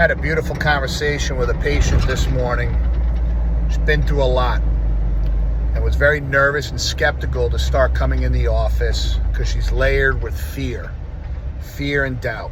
Had a beautiful conversation with a patient this morning. She's been through a lot and was very nervous and skeptical to start coming in the office because she's layered with fear and doubt.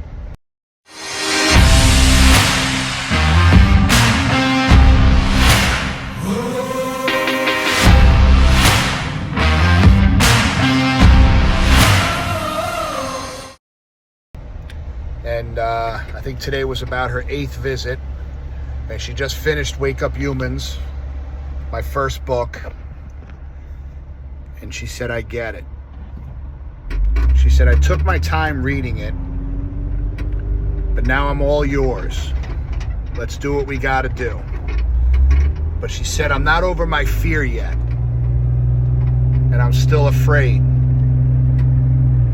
And I think today was about her 8th visit. And she just finished Wake Up Humans, my first book. And she said, I get it. She said, I took my time reading it, but now I'm all yours. Let's do what we got to do. But she said, I'm not over my fear yet. And I'm still afraid.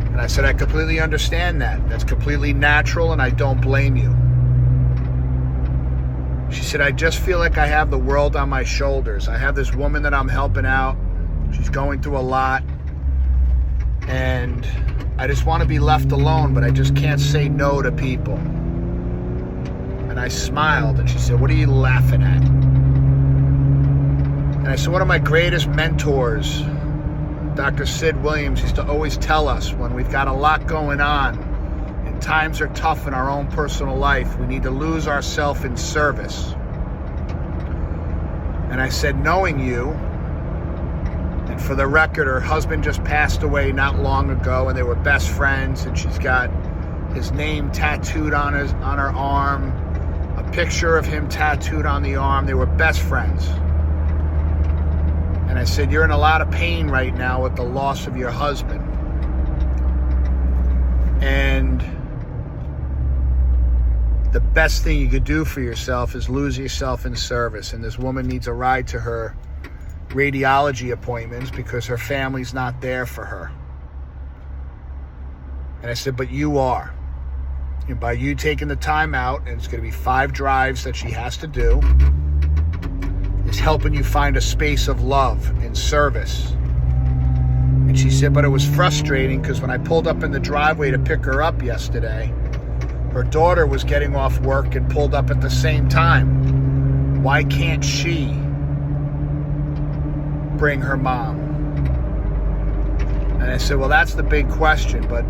And I said, I completely understand that. That's completely natural, and I don't blame you. She said, I just feel like I have the world on my shoulders. I have this woman that I'm helping out. She's going through a lot. And I just want to be left alone, but I just can't say no to people. And I smiled, and she said, what are you laughing at? And I said, one of my greatest mentors, Dr. Sid Williams, used to always tell us when we've got a lot going on and times are tough in our own personal life, we need to lose ourselves in service. And I said, knowing you, and for the record, her husband just passed away not long ago, and they were best friends, and she's got his name tattooed on her arm, a picture of him tattooed on the arm. They were best friends. And I said, you're in a lot of pain right now with the loss of your husband. And the best thing you could do for yourself is lose yourself in service. And this woman needs a ride to her radiology appointments because her family's not there for her. And I said, but you are. And by you taking the time out, and it's going to be 5 drives that she has to do, is helping you find a space of love and service. And she said, but it was frustrating because when I pulled up in the driveway to pick her up yesterday, her daughter was getting off work and pulled up at the same time. Why can't she bring her mom? And I said, well, that's the big question, but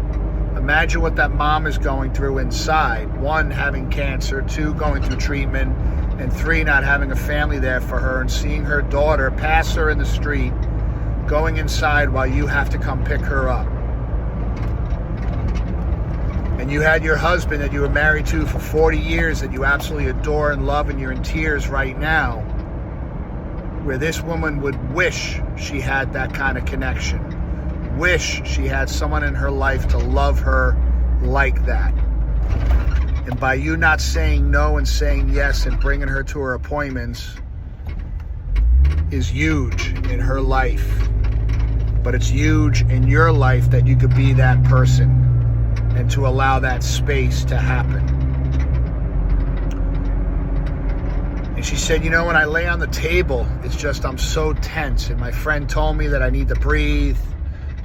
imagine what that mom is going through inside. 1, having cancer, 2, going through treatment, and 3, not having a family there for her, and seeing her daughter pass her in the street, going inside while you have to come pick her up. And you had your husband that you were married to for 40 years that you absolutely adore and love, and you're in tears right now, where this woman would wish she had that kind of connection, wish she had someone in her life to love her like that. And by you not saying no and saying yes and bringing her to her appointments is huge in her life. But it's huge in your life that you could be that person and to allow that space to happen. And she said, you know, when I lay on the table, it's just I'm so tense. And my friend told me that I need to breathe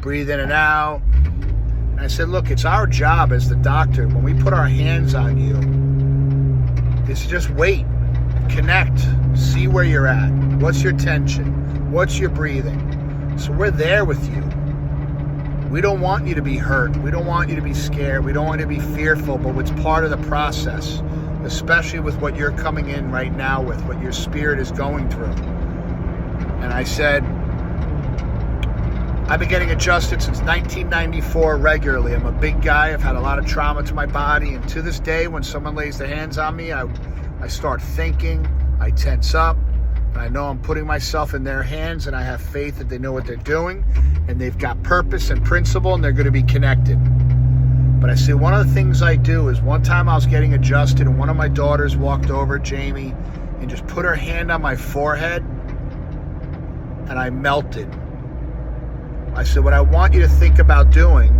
in and out. I said, look, it's our job as the doctor, when we put our hands on you, is to just wait, connect, see where you're at. What's your tension? What's your breathing? So we're there with you. We don't want you to be hurt. We don't want you to be scared. We don't want you to be fearful, but it's part of the process, especially with what you're coming in right now with, what your spirit is going through. And I said, I've been getting adjusted since 1994 regularly. I'm a big guy. I've had a lot of trauma to my body. And to this day, when someone lays their hands on me, I start thinking, I tense up, and I know I'm putting myself in their hands, and I have faith that they know what they're doing, and they've got purpose and principle, and they're going to be connected. But I say one of the things I do is one time I was getting adjusted, and one of my daughters walked over, Jamie, and just put her hand on my forehead, and I melted. I said, what I want you to think about doing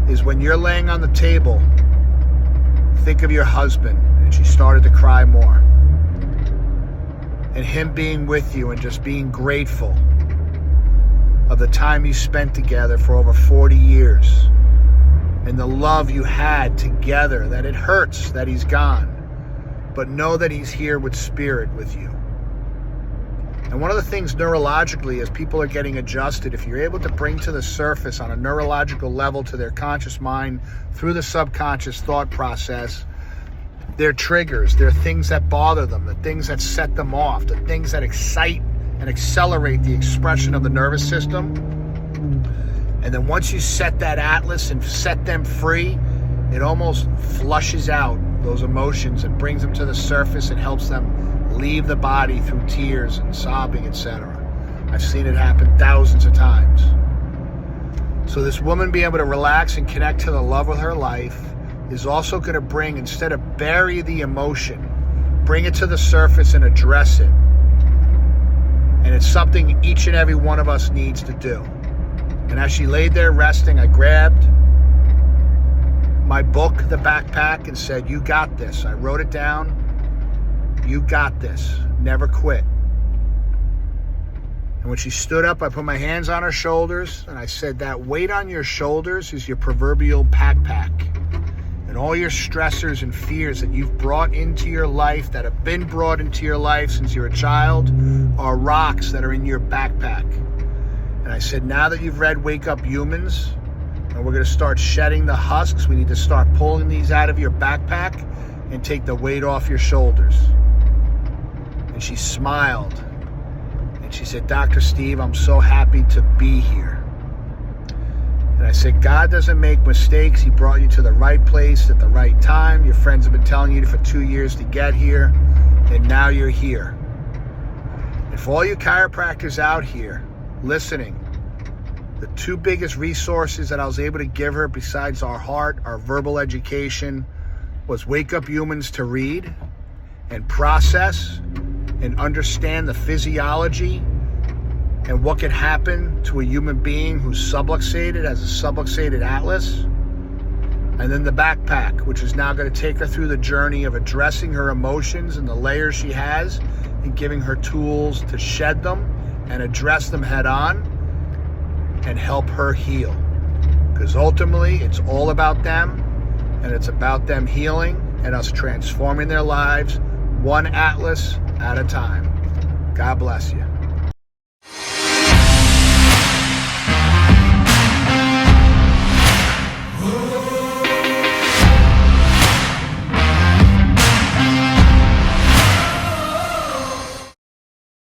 is when you're laying on the table, think of your husband. And she started to cry more. And him being with you and just being grateful of the time you spent together for over 40 years and the love you had together, that it hurts that he's gone. but know that he's here with spirit with you. And one of the things neurologically, as people are getting adjusted, if you're able to bring to the surface on a neurological level to their conscious mind through the subconscious thought process, their triggers, their things that bother them, the things that set them off, the things that excite and accelerate the expression of the nervous system. And then once you set that atlas and set them free, it almost flushes out those emotions and brings them to the surface and helps them leave the body through tears and sobbing, etc. I've seen it happen thousands of times. So this woman being able to relax and connect to the love of her life is also going to bring, instead of bury the emotion, bring it to the surface and address it. And it's something each and every one of us needs to do. And as she laid there resting, I grabbed my book, the backpack, and said, "You got this." I wrote it down. "You got this. Never quit." And when she stood up, I put my hands on her shoulders and I said, "That weight on your shoulders is your proverbial backpack. And all your stressors and fears that you've brought into your life, that have been brought into your life since you're a child, are rocks that are in your backpack." And I said, "Now that you've read Wake Up Humans, and we're going to start shedding the husks, we need to start pulling these out of your backpack and take the weight off your shoulders." And she smiled. And she said, "Dr. Steve, I'm so happy to be here." And I said, "God doesn't make mistakes. He brought you to the right place at the right time. Your friends have been telling you for 2 years to get here, and now you're here." And for all you chiropractors out here listening, the two biggest resources that I was able to give her besides our heart, our verbal education, was Wake Up Humans to read and process and understand the physiology and what can happen to a human being who's subluxated, has a subluxated atlas. And then the backpack, which is now going to take her through the journey of addressing her emotions and the layers she has and giving her tools to shed them and address them head on and help her heal. Because ultimately, it's all about them, and it's about them healing and us transforming their lives one atlas at a time. God bless you.